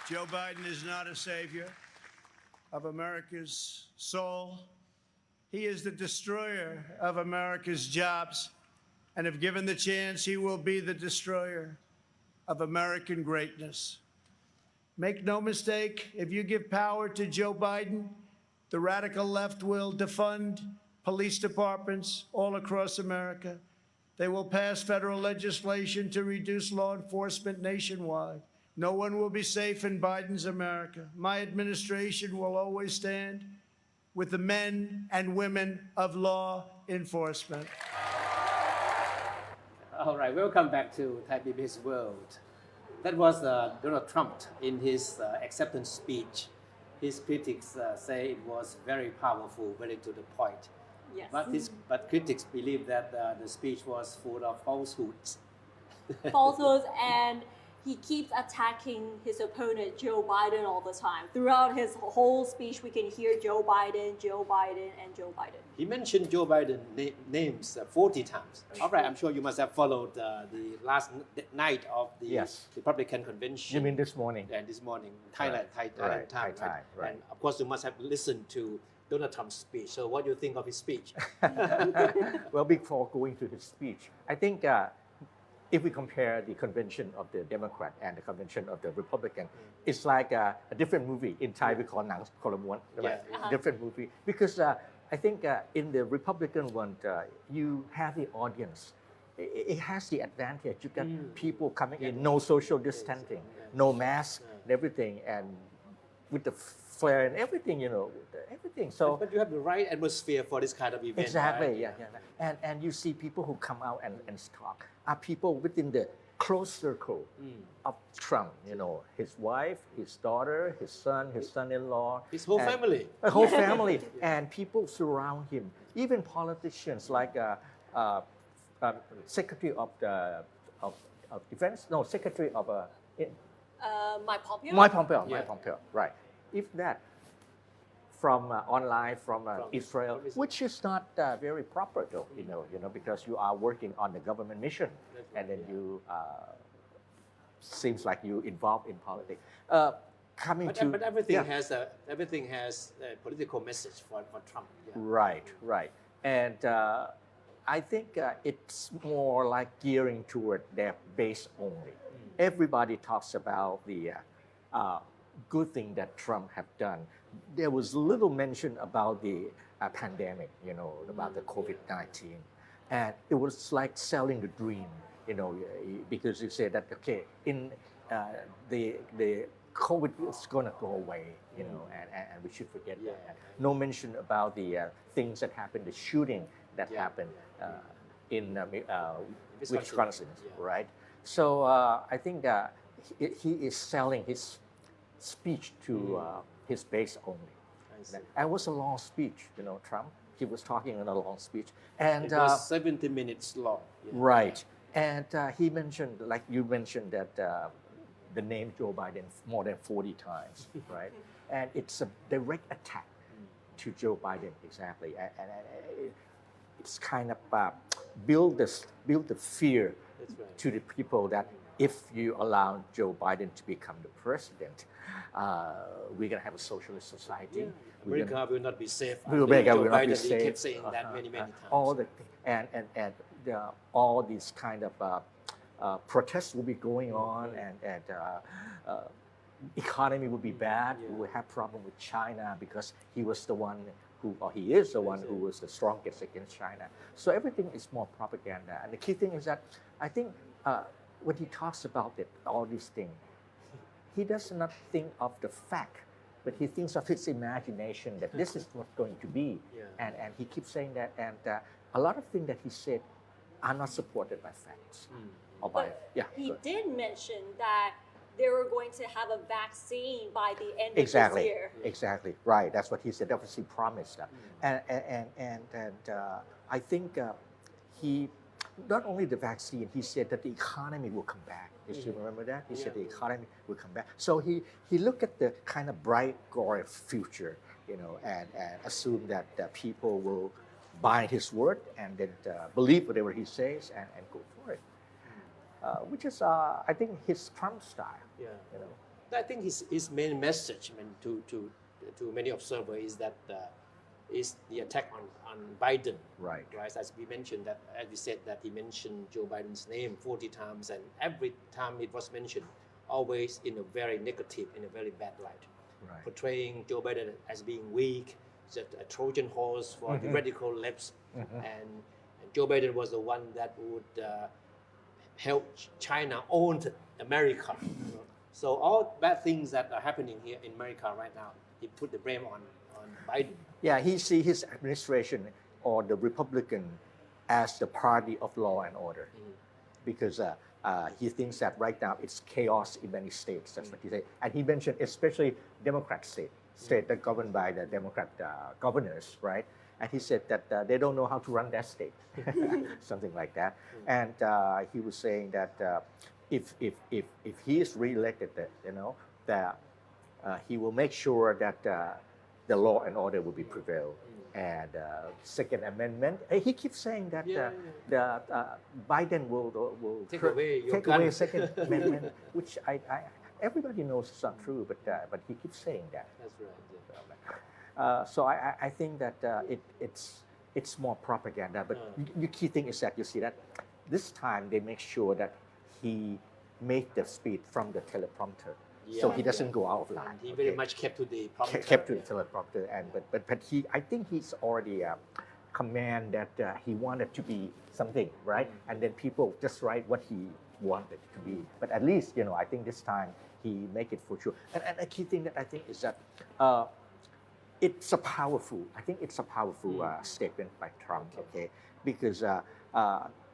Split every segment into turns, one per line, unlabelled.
Joe Biden is not a savior of America's soul. He is the destroyer of America's jobs. And if given the chance, he will be the destroyer of American greatness. Make no mistake, if you give power to Joe Biden, the radical left will defund police departments all across America. They will pass federal legislation to reduce law enforcement nationwide. No one will be safe in Biden's America. My administration will always stand with the men and women of law enforcement.
All right, welcome back to Thai PBS World. That was Donald Trump in his acceptance speech. His critics say it was very powerful, very to the point.
Yes.
But critics believe that the speech was full of falsehoods.
Falsehoods, and he keeps attacking his opponent, Joe Biden, all the time. Throughout his whole speech, we can hear Joe Biden, Joe Biden, and Joe Biden.
He mentioned Joe Biden names 40 times. All right, I'm sure you must have followed the last night of the
Yes.
Republican convention.
You mean this morning?
And this morning, Thailand,
Right.
Thailand
Right.
time,
Thai time, right.
And of course, you must have listened to Donald Trump's speech. So, what do you think of his speech?
Well, before going to his speech, I think if we compare the convention of the Democrat and the convention of the Republican, it's like a different movie. In Thai, we call nang kolamuan, right?
Yeah.
Different movie. Because I think in the Republican one, you have the audience. It has the advantage. You got people coming in, no social distancing, no mask, and everything, and with the flare and everything, everything. So
But you have the right atmosphere for this kind of event.
exactly,
right?
yeah. And you see people who come out and talk are people within the close circle of Trump. His wife, his daughter, his son-in-law,
His whole
and
family.
the whole family, and people surround him. Even politicians like Secretary of Defense, no, Secretary of
Mike Pompeo?
Mike Pompeo,
Yeah.
Mike Pompeo, right. If that from online, from Israel,
Israel.
which is not very proper though, because you are working on the government mission,
That's
and
right,
then you seems like you involved in politics. Coming
But,
to
but everything
yeah.
has a political message for Trump. Yeah.
Right. And I think it's more like gearing toward their base only. Everybody talks about the good thing that Trump have done. There was little mention about the pandemic, about the COVID-19. And it was like selling the dream, because you say that, okay, in the COVID is going to go away, and we should forget that. No mention about the things that happened, the shooting that happened in Wisconsin,
Yeah.
right? So I think he is selling his speech to his base only.
I see.
And it was a long speech, Trump. He was talking in a long speech. And
It was 70 minutes long. Yeah.
right. And he mentioned, like you mentioned, that the name Joe Biden more than 40 times, right? And it's a direct attack to Joe Biden, exactly. And it's kind of build the fear
That's right.
to the people that if you allow Joe Biden to become the president, we're going to have a socialist society.
Yeah.
We're
America will not be safe.
America
Joe
will not be
Biden,
safe.
He kept saying that many times.
All the and all these kind of protests will be going on, and economy will be bad.
Yeah.
We will have problem with China because he was the one who, or he is the one who was the strongest against China. So everything is more propaganda. And the key thing is that I think when he talks about it, all these things, he does not think of the fact, but he thinks of his imagination that this is what's going to be.
Yeah.
And he keeps saying that. And a lot of things that he said are not supported by facts. Or by,
But
yeah.
he
go ahead.
did mention that they were going to have a vaccine by the end of
Exactly,
this year.
exactly, right. That's what he said. That was he promised that, and I think he not only the vaccine. He said that the economy will come back. Did you remember that? He said the economy will come back. So he looked at the kind of bright, glorious future, and assumed that people will buy his word and then believe whatever he says and go for it. Which is, I think, his Trump style.
Yeah. I think his main message, I mean, to many observers is that is the attack on Biden.
Right.
Right. As we mentioned that, as we said that he mentioned Joe Biden's name 40 times, and every time it was mentioned, always in a very negative, in a very bad light,
Right.
portraying Joe Biden as being weak, just a Trojan horse for the radical lefts, and Joe Biden was the one that would help China own America. You know? So all bad things that are happening here in America right now, he put the blame on Biden.
Yeah, he see his administration or the Republican as the party of law and order, because he thinks that right now it's chaos in many states. That's what he said, and he mentioned especially Democrat state that governed by the Democrat governors, right? And he said that they don't know how to run that state, something like that. And he was saying that if he is reelected, that he will make sure that the law and order will be prevailed. And Second Amendment, he keeps saying that Biden will
Take away your
take
gun.
away Second Amendment, which I everybody knows it's not true, but he keeps saying that.
That's right.
So I think that it's more propaganda. But the key thing is that you see that this time they make sure that he made the speech from the teleprompter, so he doesn't go out of line.
He very much kept to the prompter.
Kept to the teleprompter, and but he, I think he's already command that he wanted to be something, right? And then people just write what he wanted to be. But at least I think this time he make it for sure. And a key thing that I think is that it's a powerful. I think it's a powerful statement by Trump. Okay, because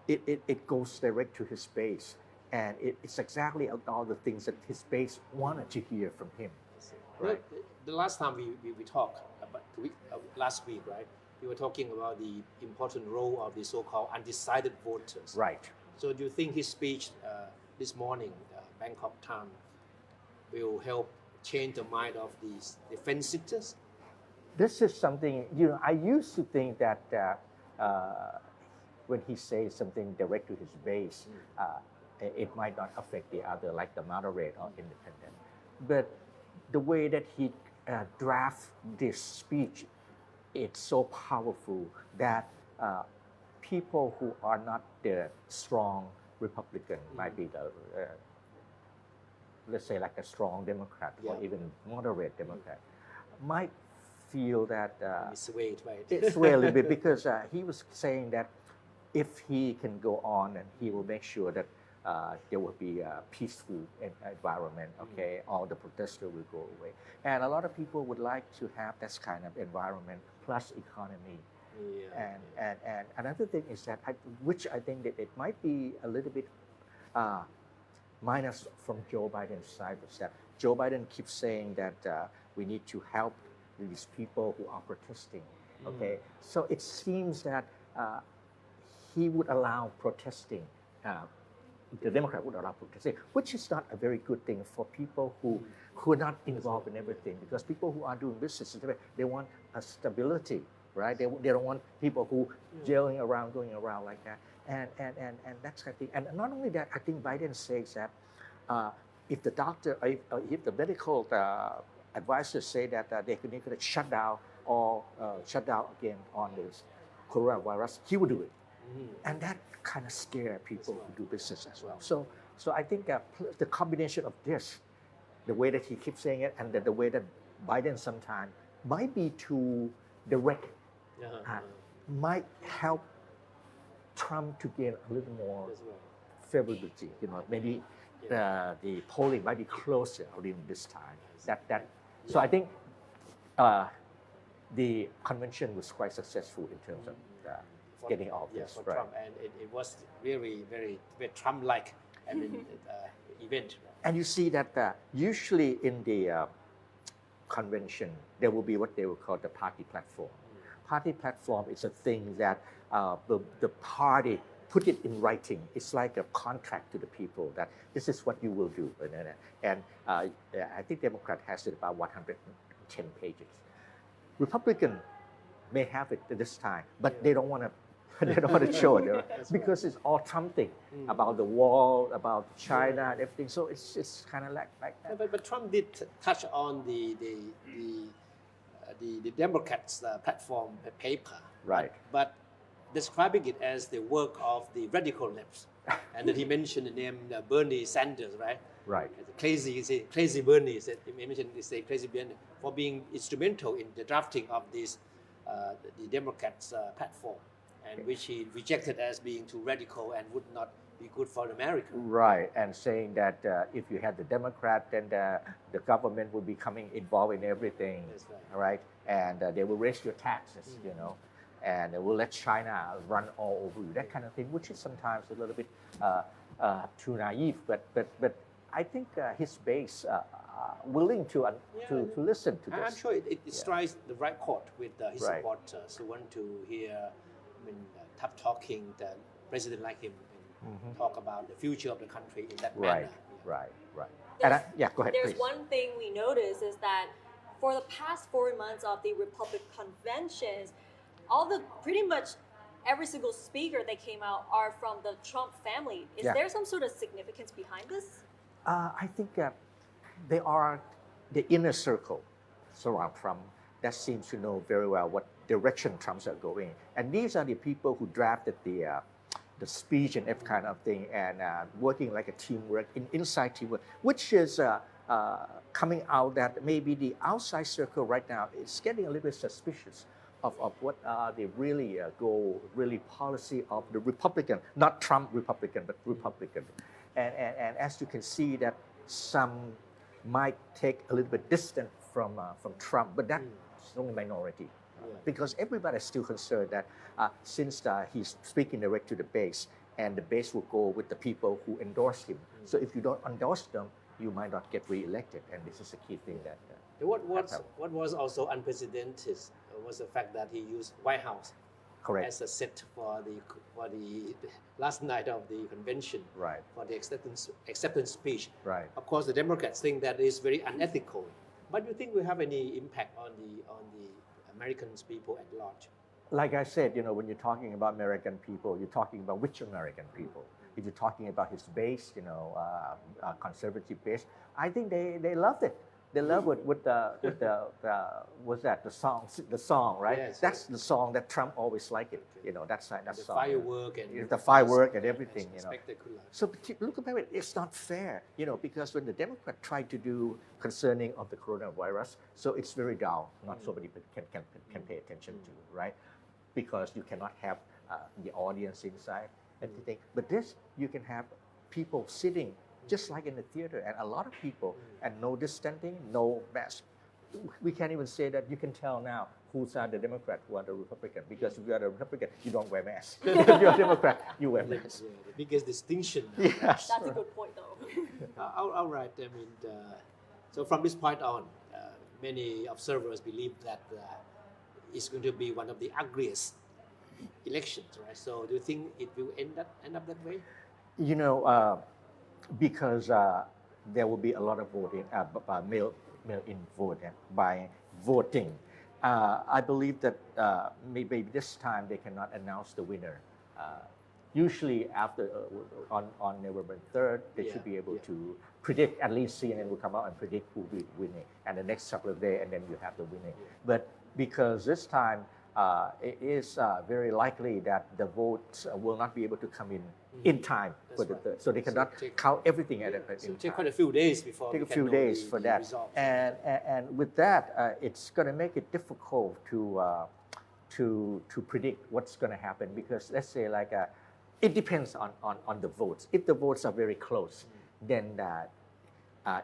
it goes direct to his base. And it's exactly all the things that his base wanted to hear from him. Right.
The last time we talked about last week, right? We were talking about the important role of the so-called undecided voters.
Right.
So do you think his speech this morning, Bangkok time, will help change the mind of the fence sitters?
This is something I used to think that when he says something direct to his base. It might not affect the other, like the moderate or independent. But the way that he drafts this speech, it's so powerful that people who are not the strong Republican, might be the, let's say like a strong Democrat or even moderate Democrat, might feel that
It's swayed, right?
it's swayed a little bit, because he was saying that if he can go on, and he will make sure that there will be a peaceful environment, okay? All the protesters will go away. And a lot of people would like to have this kind of environment plus economy. And another thing is that, which I think that it might be a little bit minus from Joe Biden's side, is that Joe Biden keeps saying that we need to help these people who are protesting, okay? So it seems that he would allow protesting, the Democrat would allow protesting, which is not a very good thing for people who are not involved in everything, because people who are doing business, they want a stability, right? They don't want people who jailing around, going around like that, and that's kind of thing. And not only that, I think Biden says that if the doctor, if the medical advisors say that they could shut down or shut down again on this coronavirus, he would do it. And that kind of scare people who do business as well. So I think the combination of this, the way that he keeps saying it, and the way that Biden sometimes might be too direct, might help Trump to gain a little more favorability. Maybe the polling might be closer during this time. So I think the convention was quite successful in terms of getting all this
for
right.
Trump, and it was very, very, very Trump-like event.
And you see that usually in the convention, there will be what they will call the party platform. Party platform is a thing that the party put it in writing. It's like a contract to the people that this is what you will do. And I think Democrat has it about 110 pages. Republican may have it this time, but they don't want to they don't want to show it because it's all Trump thing about the wall, about China and everything. So it's kind of like that.
But Trump did touch on the Democrats' platform paper,
Right.
But describing it as the work of the radical left, and then he mentioned the name Bernie Sanders, right?
Right.
Crazy Bernie. He said, he mentioned crazy Bernie for being instrumental in the drafting of this the Democrats' platform, and which he rejected as being too radical and would not be good for America.
Right, and saying that if you had the Democrat, then the government would be coming involved in everything,
That's right.
all right? And they will raise your taxes, you know, and they will let China run all over you, that kind of thing, which is sometimes a little bit too naive. But I think his base willing to listen to this.
I'm sure it strikes the right chord with his
Right.
supporters who want to hear tough talking the president like him and talk about the future of the country in that
Right,
manner.
right. And go ahead,
There's
please.
one thing we notice is that for the past 4 months of the Republic conventions, pretty much every single speaker that came out are from the Trump family. Is
Yeah.
there some sort of significance behind this?
I think they are the inner circle surround Trump that seems to know very well what direction Trumps are going. And these are the people who drafted the speech and that kind of thing, and working like a teamwork, inside teamwork, which is coming out that maybe the outside circle right now is getting a little bit suspicious of what are the really policy of the Republican, not Trump Republican, but Republican. And as you can see that some might take a little bit distant from Trump, but that's only minority. Because everybody is still concerned that since he's speaking direct to the base, and the base will go with the people who endorse him. So if you don't endorse them, you might not get re-elected, and this is a key thing that.
What was also unprecedented was the fact that he used White House
Correct.
as a set for the last night of the convention,
Right.
for the acceptance speech.
Right.
Of course, the Democrats think that is very unethical. But do you think will have any impact on the American people at large?
Like I said, when you're talking about American people, you're talking about which American people? If you're talking about his base, conservative base, I think they loved it. They love it with the what's that? The song, right?
Yes,
that's the song that Trump always liked it. That
The
song.
firework and
The firework and everything.
spectacular.
So look at it. It's not fair, because when the Democrat tried to do concerning of the coronavirus, so it's very dull. Not so many people can pay attention to, right? Because you cannot have the audience inside and everything. But this, you can have people sitting just like in the theater, and a lot of people, and no distancing, no mask. We can't even say that you can tell now who's the Democrat, who are the Republican, because if you are a Republican, you don't wear mask. If you're a Democrat, you wear mask.
Yeah, the biggest distinction.
Yes.
That's a good point, though.
All right. So from this point on, many observers believe that it's going to be one of the ugliest elections, right? So do you think it will end up that way?
Because there will be a lot of voting, mail-in vote by voting. I believe that maybe this time they cannot announce the winner. Usually after on November 3rd, they should be able to predict. At least CNN will come out and predict who will be winning, and the next couple of days, and then you have the winning. But because this time it is very likely that the votes will not be able to come in time for the third, so they cannot count everything at
So
in
it take
time.
quite a few days before
Take
we
a
can
few
know
days
the
for that,
results.
and with that, it's going to make it difficult to predict what's going to happen, because let's say it depends on the votes. If the votes are very close, then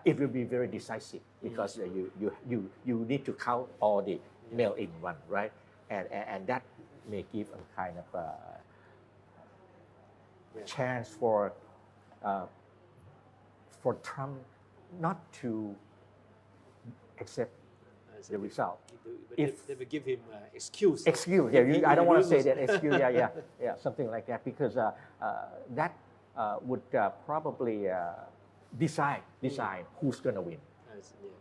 it will be very decisive, because you need to count all the mail-in one, right? And that may give a kind of chance for Trump not to accept the result.
They will give him excuse.
Excuse, I don't want to say that excuse, yeah, something like that, because that would probably decide who's going to win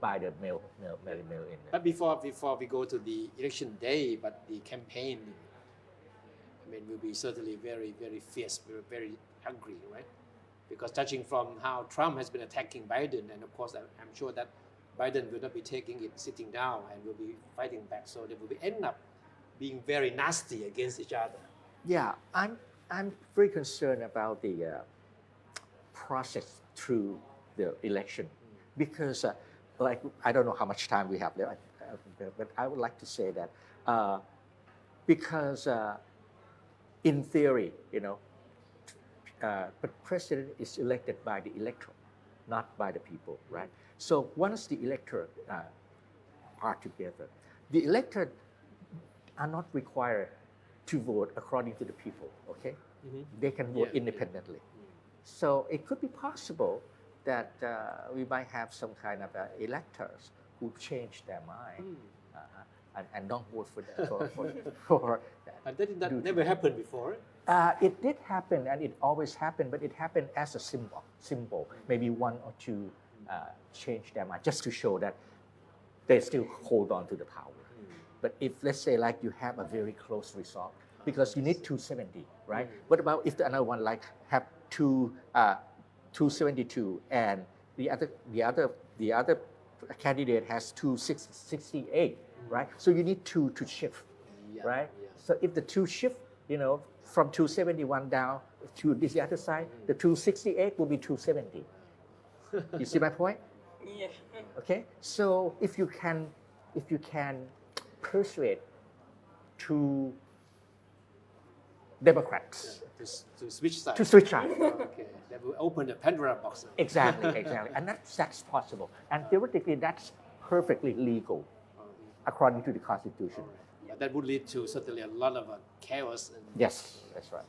by the mail-in.
But before we go to the election day, but the campaign mean, will be certainly very, very fierce, very, very angry, right? Because judging from how Trump has been attacking Biden, and of course, I'm sure that Biden will not be taking it sitting down and will be fighting back. So they will be end up being very nasty against each other.
Yeah, I'm very concerned about the process through the election because, like, I don't know how much time we have left, but I would like to say that because in theory, but president is elected by the electorate, not by the people, right? So once the electorate are together, the electorate are not required to vote according to the people, okay? They can vote independently. So it could be possible that we might have some kind of electors who change their mind and don't vote for that.
And that never happened before.
It did happen, and it always happened, but it happened as a symbol. Maybe one or two change their mind just to show that they still hold on to the power. But if, let's say, like you have a very close result, because you need 270, right? What about if the other one like have 272 and the other candidate has 268, right? So you need two to shift, right? So if the two shift, from 271 down to this other side, the 268 will be 270. You see my point?
Yeah.
Okay. So if you can persuade two Democrats
To switch sides.
to switch sides.
Okay, that will open the Pandora box.
Exactly, and that's possible. And theoretically, that's perfectly legal according to the Constitution.
But that would lead to certainly a lot of chaos. And
Yes, that's right.